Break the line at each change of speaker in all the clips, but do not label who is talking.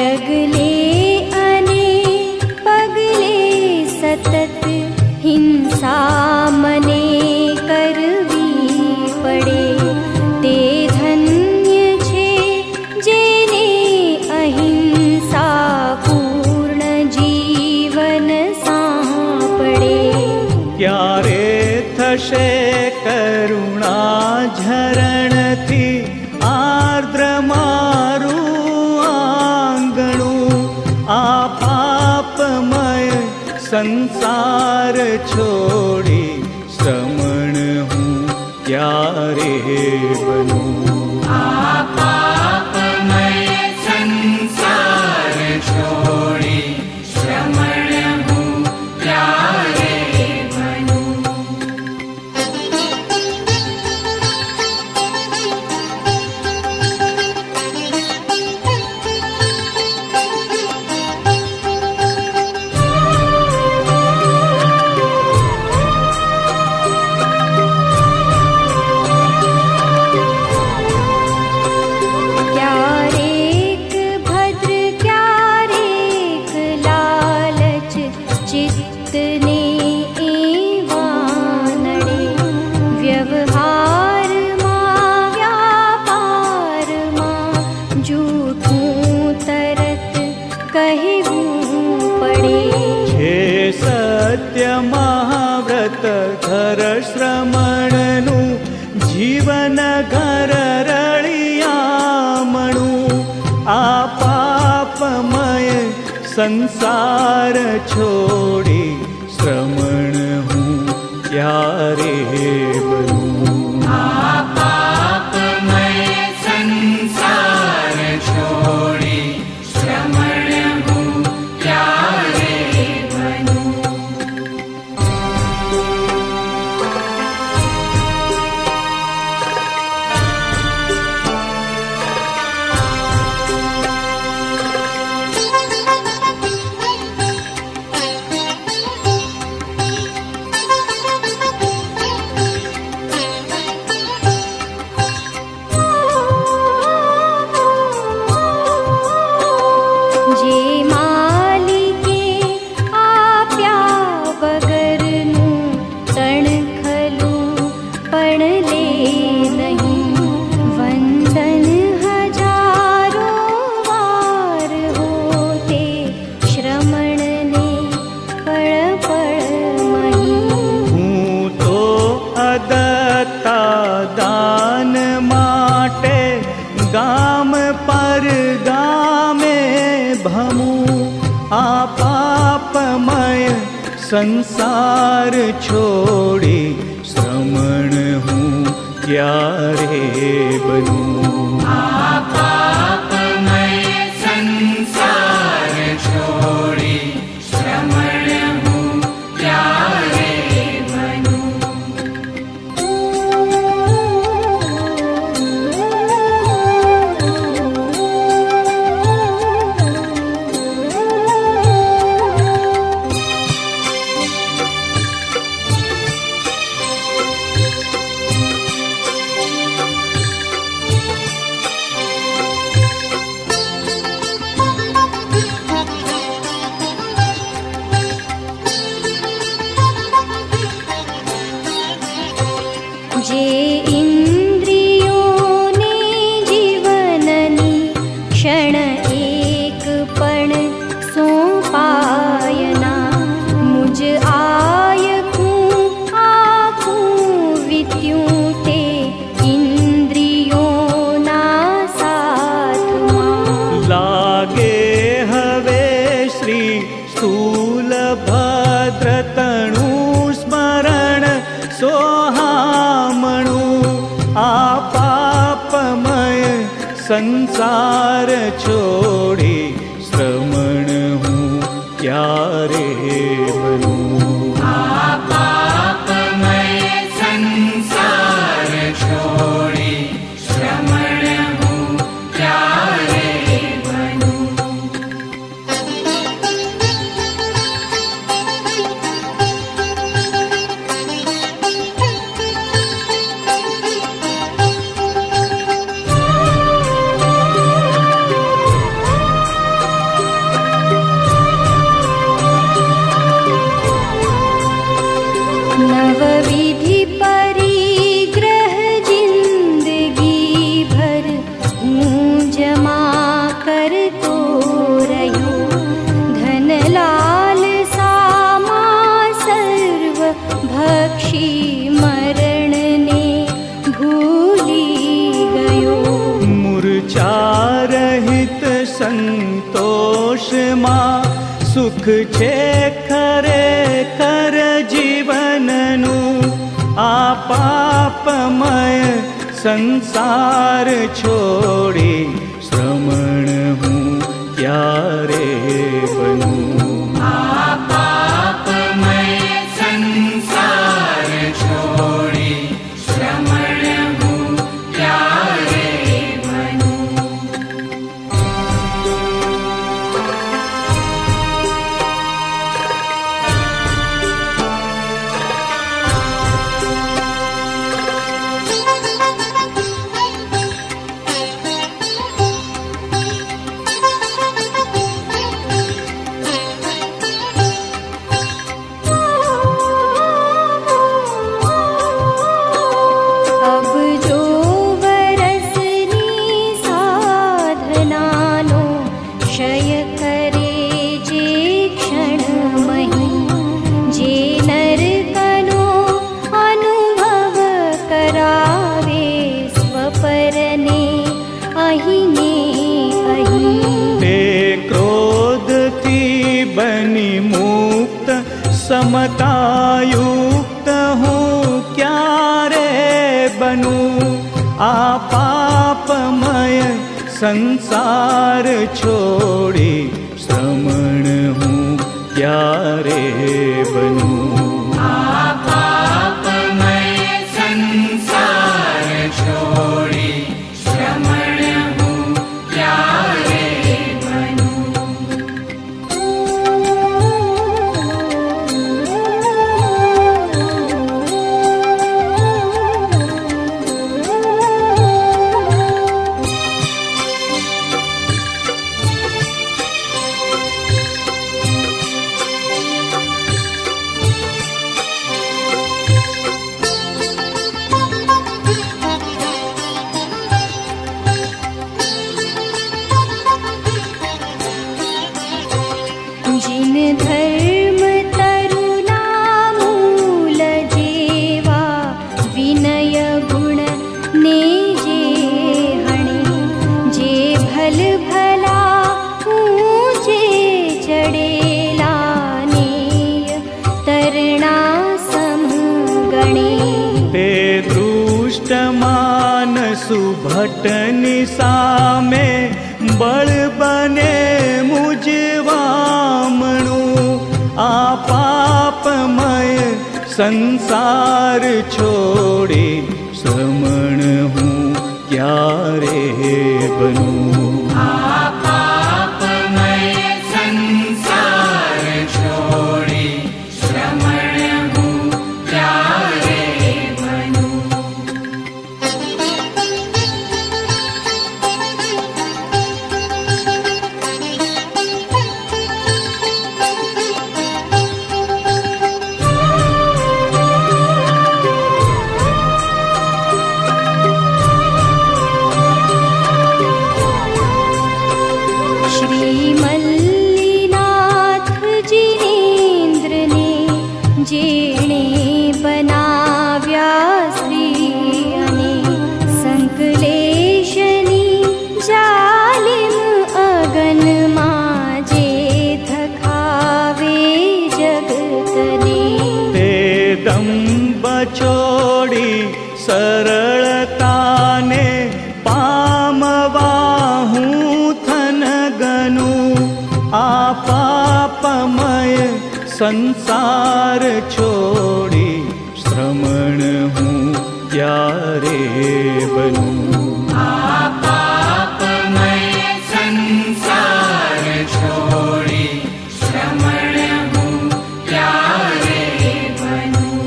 डगले अने पगले सतत हिंसा मने करवी पड़े। ते धन्य छे जेने अहिंसा पूर्ण जीवन सांपड़े।
क्यारे थशे करुणा झरण थी आर्द्र मारू आंगणु। आ पापमय संसार छोड़ी श्रमण हूँ क्यारे बनूं।
आ पापमय संसार छोड़ी श्रमण हूँ क्यारे बनूं।
क्यारेक भद्र क्यारेक लालच चित्तने एवा नडे। व्यवहारमा व्यापारमा जूठूं तरत कहेवूं पड़े।
छे सत्य महाव्रत घर श्रमणनु जीवन घर रळियामणु। आ पापमय संसार छोड़ी श्रमण हूँ क्यारे बनूं।
आ पापमय संसार छोड़ी श्रमण हूँ क्यारे बनूं।
जे मालिके आप्या वगरનું તણખલું પણ લે નહીં। વંદન હજારો વાર હોતે શ્રમણને પળ પળ મહી।
હું તો અદત્તા દાન માટે ગામ પર ગામે ભમું। આ પાપમય સંસાર છોડી શ્રમણ હું ક્યારે બનું।
आ पापमय संसार छोड़ी श्रमण हूँ क्यारे बनूं।
जे इंद्रियोने जीवननी क्षण एक पण सोपायना। मुझ आयखूं आखूं वित्यूं ते इंद्रियोना साथमां।
લાગે હવે શ્રી સ્થૂલ ભદ્રતણું સ્મરણ સોહામણું। આ પાપમય સંસાર છોડી શ્રમણ હું ક્યારે બનું।
आ पापमय संसार छोड़ी श्रमण हूँ क्यारे बनूं।
સંતોષમાં સુખ છે ખરેખર જીવનનું. આ પાપમય સંસાર છોડી શ્રમણ હું ક્યારે બનું.
આ પાપમય સંસાર છોડી શ્રમણ હું ક્યારે બનું.
समतायुक्त हूँ क्यारे बनूं. आ पापमय संसार छोड़ी श्रमण हूँ क्यारे बनूं.
आ पापमय संसार छोड़ी श्रमण हूँ क्यारे बनूं.
जिन धर्म तरुना मूल जेवा विनय गुण ने जे हणे. जे भल भला ऊंचे चढ़ेला नेय तरणा समगणे.
ते दृष्ट मानसु भट्टनि सामे बळ बने मुजवामणुं. आ पापमय संसार छोड़ी श्रमण हूँ क्यारे बनूं.
आ पापमय संसार छोड़ी श्रमण हूँ क्यारे बनूं.
श्री मल्लीनाथ जिनेन्द्र ने जेणे बनाव्या श्री अने संकलेशनी जालिम अगन माजे थकावे जगतने.
ते दंभ छोड़ी सरलताने पामवा हूँ थन गनूं. आ पापमय संसार छोड़ी श्रमण हूँ क्यारे बनूं.
आ पापमय संसार छोड़ी श्रमण हूँ क्यारे बनूं.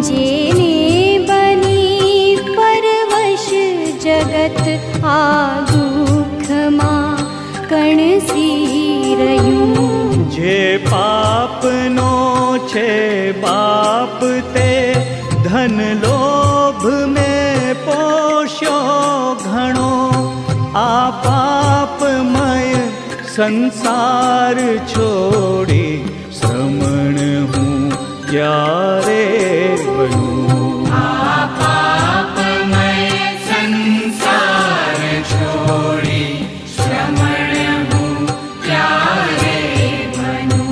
जेने बन
जे पापनो छे बाप ते धन लोभ में पोष्यो घणो आ पापमय संसार छोड़ी श्रमण हूँ क्यारे बनूं।
पापमय संसार छोड़ी श्रमण हूँ क्यारे बनूं।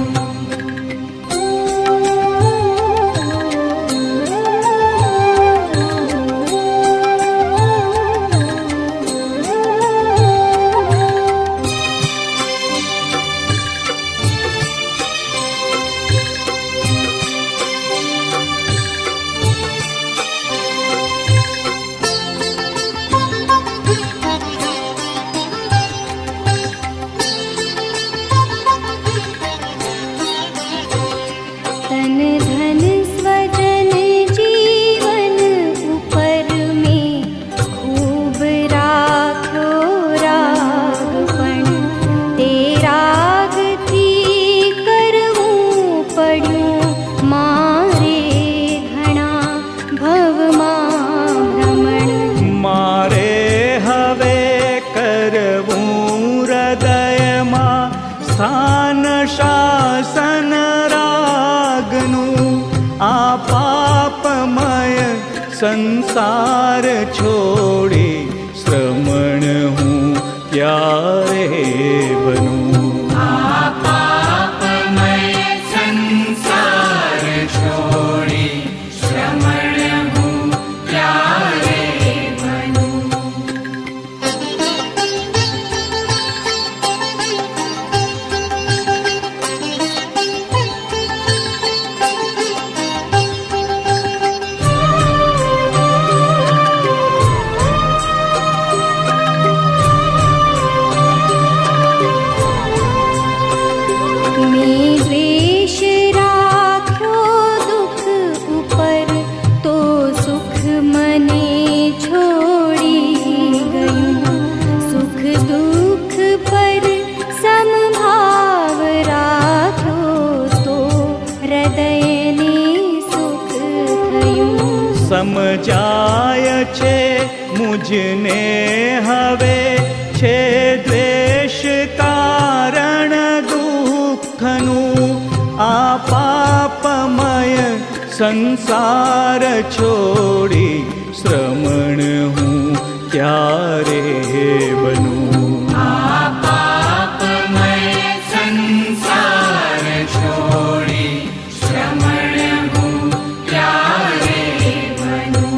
तन धन स्वजन जीवन ऊपर में खूब राख्यो रागपण ते राग थी करवूं पड्यूं मारे घणा भवमां भ्रमण।
मारे हवे करवूं हृदयमा स्थान शासन आ पापमय संसार छोड़ी श्रमण हूँ क्यारे बनूं।
पापमय संसार छोड़ी श्रमण हूँ क्यारे बनूं।
में द्वेष राख्यो दुख ऊपर तो सुख मने छोड़ी गयूं। सुख दुख पर समभाव राख्यो तो हृदयने सुख थयूं।
समजाय छे मुझने हवे छे द्वेष कारण दुखनु आ पापमय संसार छोड़ी श्रमण हूँ क्यारे बनूं।
पापमय संसार छोड़ी श्रमण हूँ क्यारे बनूं।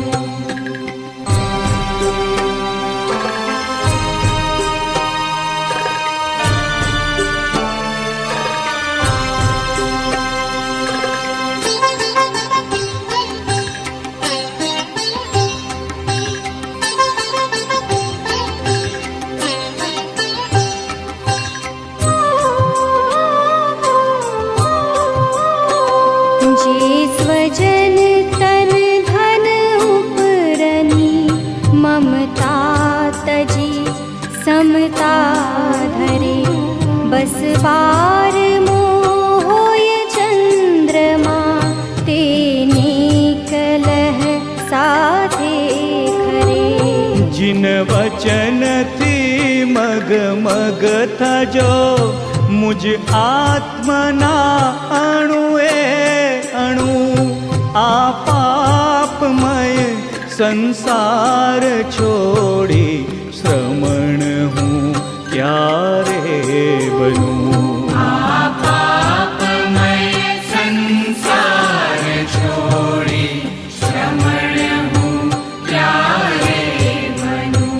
जे स्वजन तन धन उपरनी ममता तजी समता धरे। बस बार मोह होय चंद्रमा तेने कलह साथे खरे।
जिन वचन थी मग मग थजो मुझ आत्मना अणुए अणु आ पापमय संसार छोड़ी श्रमण हूँ क्यारे बनूं।
पापमय संसार छोड़ी श्रमण हूँ क्यारे बनूं।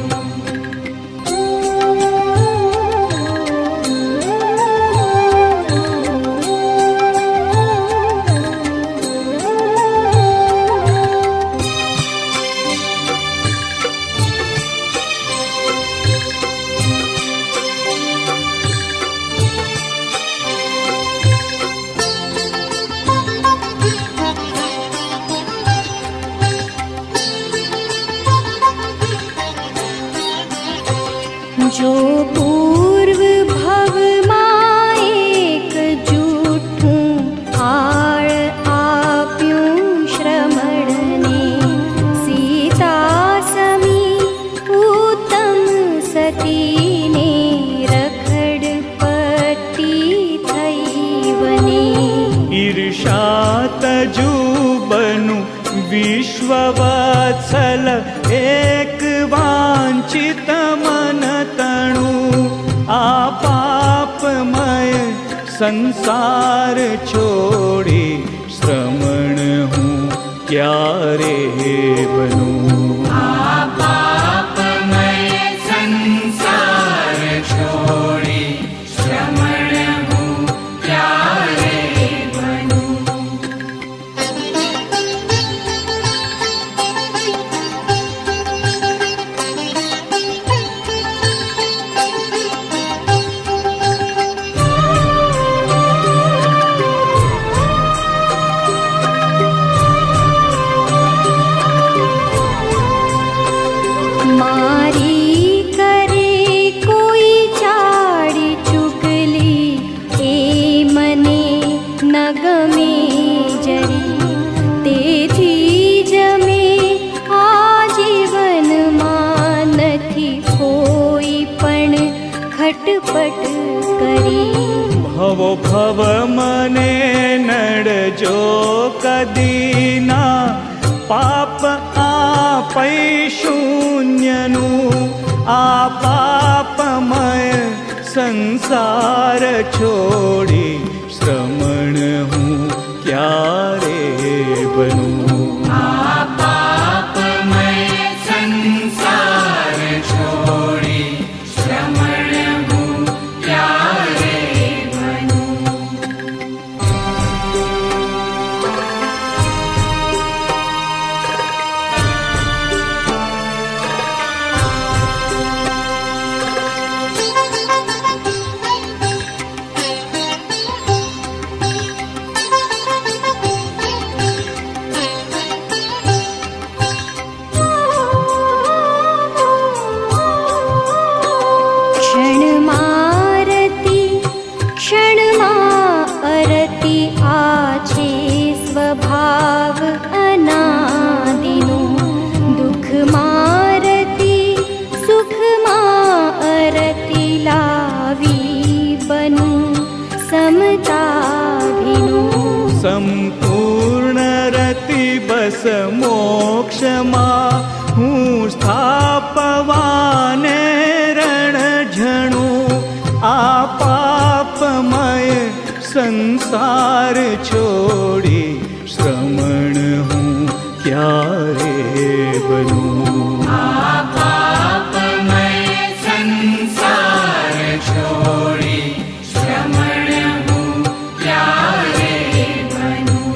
विश्ववत्सल एक वांछित मन तणु आ पापमय संसार छोड़ी श्रमण हूँ क्यारे बनूं।
आ पापमय संसार छोड़ी श्रमण हूँ क्यारे बनूं।
भवो भव मने नडजो कदीना पाप आपै शून्यनु आ पापमय संसार छोड़ी श्रमण हूँ क्यारे बनूं।
आ पापमय संसार छोड़ी श्रमण हूँ क्यारे बनूं।
स्वभाव अनादिनो दुख मारती सुख मारती लावी बनू समताभिनो।
संपूर्ण रति बस मोक्ष मा हूँ स्थापवाने रण झणु आ पापमय संसार छोड़ी श्रमण हूँ क्यारे बनूं।
आ पापमय संसार छोड़ी श्रमण हूँ क्यारे बनूं।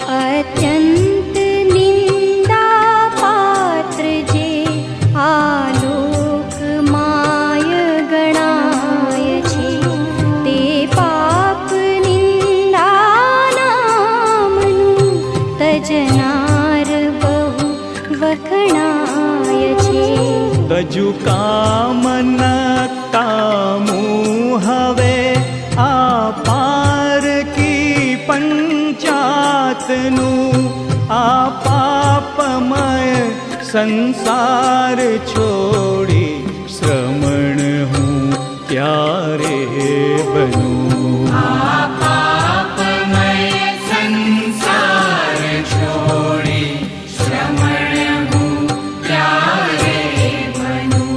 अत्यंत निंदा पात्र जे आलोक माय गणाय छे ते पाप निंदा नामनु तजनार बहु वखणाय छे।
तजु काम न कामू हवे आ पार की पंचातनु आ पापमय संसार छोड़ी श्रमण हूँ क्यारे बनूं।
आ पापमय संसार छोड़ी श्रमण हूँ क्यारे बनूं।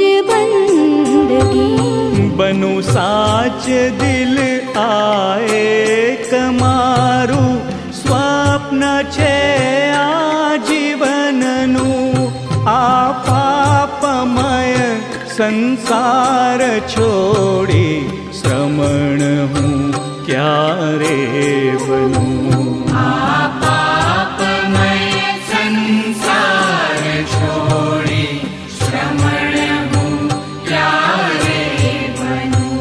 मुझ बंदगी।
बनु साच दिल आए कमारू स्वप्न छे आजीवननु। आ पापमय संसार छोड़ी श्रमण हूँ क्यारे बनूं।
पापमय संसार छोड़ी श्रमण हूँ क्यारे बनूं।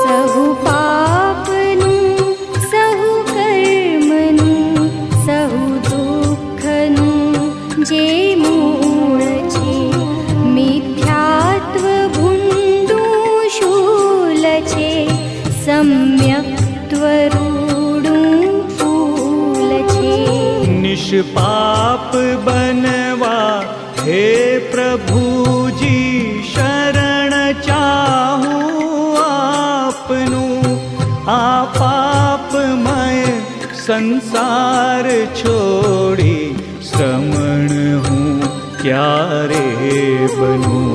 सहु पापनु सहु कर्मनु सहु दुःखनु जे मूळ छे। मिथ्यात्व भूंडू शूल छे सम्यक्त्वरूढू फूल छे।
निष्पाप बनवा हे प्रभुजी शरण चाहूं आपनु। आ पापमय संसार छोड़ी श्रमण हूँ क्यारे बनूं।